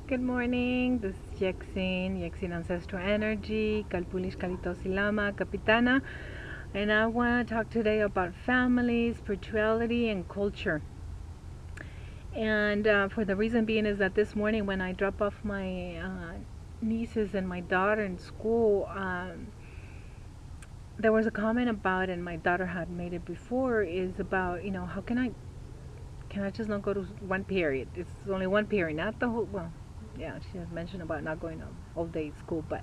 Good morning, this is Yexin Ancestral Energy, Kalpulish Kalitosilama, Kapitana, and I want to talk today about family, spirituality, and culture. And for the reason being is that this morning when I drop off my nieces and my daughter in school, there was a comment about, and my daughter had made it before, is about, how can I just not go to one period? It's only one period, not the whole, well, yeah, she has mentioned about not going to all day school, but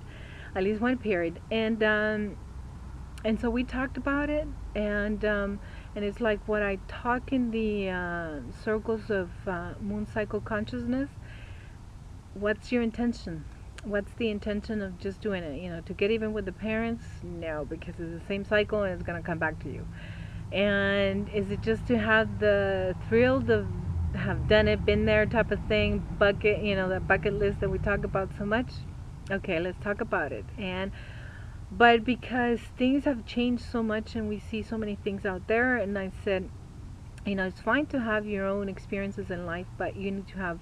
at least one period. And so we talked about it, and it's like what I talk in the circles of moon cycle consciousness. What's your intention? What's the intention of just doing it? To get even with the parents? No, because it's the same cycle and it's going to come back to you. And is it just to have the thrill of have done it, been there type of thing, bucket, that bucket list that we talk about so much? Okay, let's talk about it. But because things have changed so much and we see so many things out there, and I said, it's fine to have your own experiences in life, but you need to have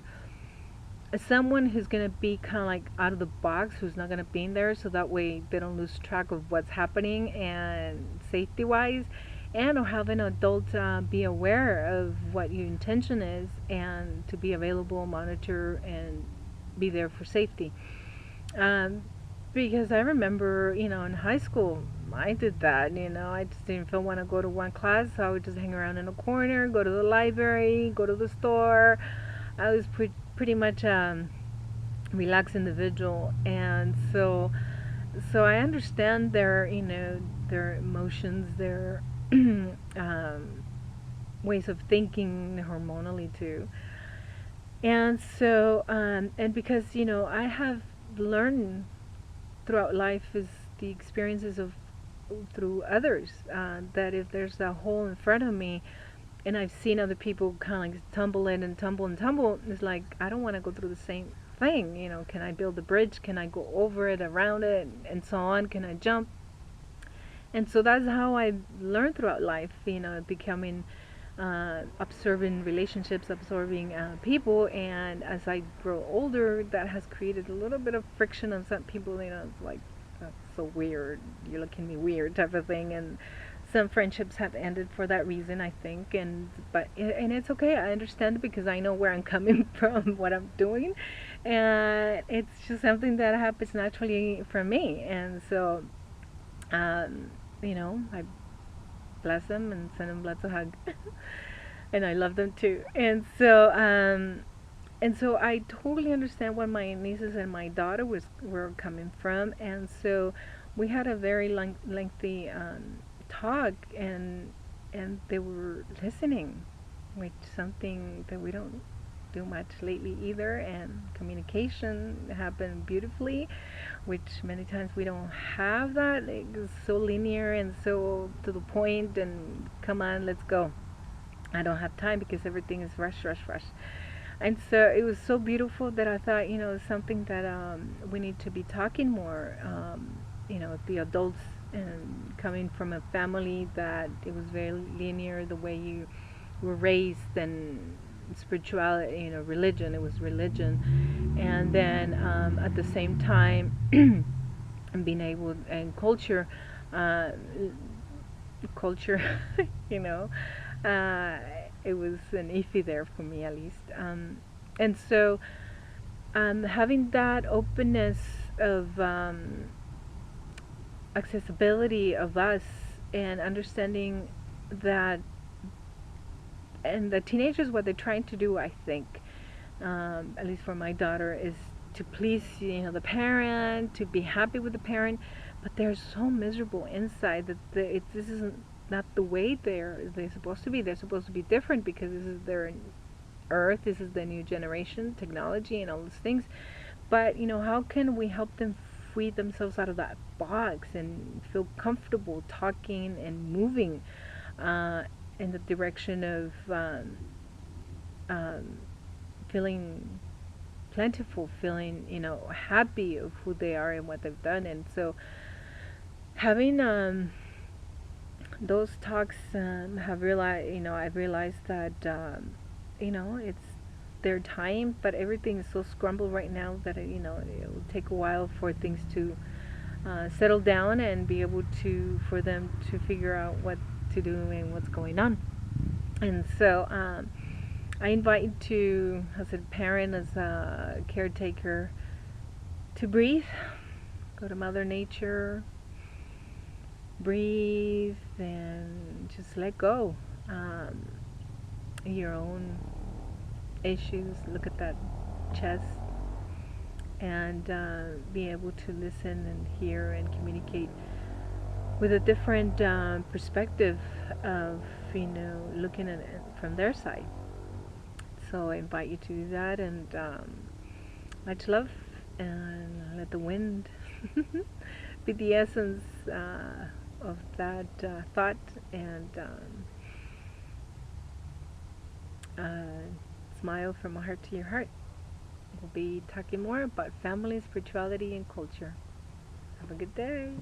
someone who's going to be kind of like out of the box, who's not going to be in there, so that way they don't lose track of what's happening and safety wise, and or have an adult be aware of what your intention is and to be available, monitor, and be there for safety. Because I remember, in high school, I did that. I just didn't feel want to go to one class, so I would just hang around in a corner, go to the library, go to the store. I was pretty much relaxed individual, and so I understand their emotions, their ways of thinking hormonally too. And so and because I have learned throughout life is the experiences of through others, that if there's a hole in front of me and I've seen other people kind of like tumble in and tumble and tumble, it's like I don't want to go through the same thing. Can I build a bridge? Can I go over it, around it, and so on? Can I jump? And so that's how I learned throughout life, becoming observing relationships, observing people. And as I grow older, that has created a little bit of friction on some people. It's like, that's so weird, you're looking at me weird type of thing. And some friendships have ended for that reason, I think. And it's okay, I understand it, because I know where I'm coming from, what I'm doing, and it's just something that happens naturally for me. And so I bless them and send them lots of hugs. And I love them too. And so I totally understand where my nieces and my daughter were coming from. And so we had a very lengthy talk, and they were listening, which something that we don't do much lately either. And communication happened beautifully, which many times we don't have that. It's so linear and so to the point, and come on, let's go. I don't have time because everything is rush, rush, rush. And so it was so beautiful that I thought, something that we need to be talking more. The adults, and coming from a family that it was very linear, the way you were raised, and spirituality, religion, it was religion. And then at the same time, being able, and uh, culture, you know, uh, it was an iffy there for me, at least. And so having that openness of accessibility of us, and understanding that, and the teenagers, what they're trying to do, I think, at least for my daughter, is to please, the parent, to be happy with the parent, but they're so miserable inside that this isn't not the way they're supposed to be. They're supposed to be different, because this is their earth, this is the new generation, technology, and all those things. But how can we help them free themselves out of that box and feel comfortable talking and moving uh, in the direction of um, feeling plentiful, feeling happy of who they are and what they've done. And so having those talks have realized I've realized that it's their time, but everything is so scrambled right now that it will take a while for things to settle down and be able to for them to figure out what to do and what's going on. And so I invite you to, as a parent, as a caretaker, to breathe, go to Mother Nature, breathe, and just let go. Your own issues, look at that chest, and be able to listen and hear and communicate with a different perspective of looking at it from their side. So I invite you to do that, and much love, and let the wind be the essence of that thought, and smile from my heart to your heart. We'll be talking more about family, spirituality, and culture. Have a good day.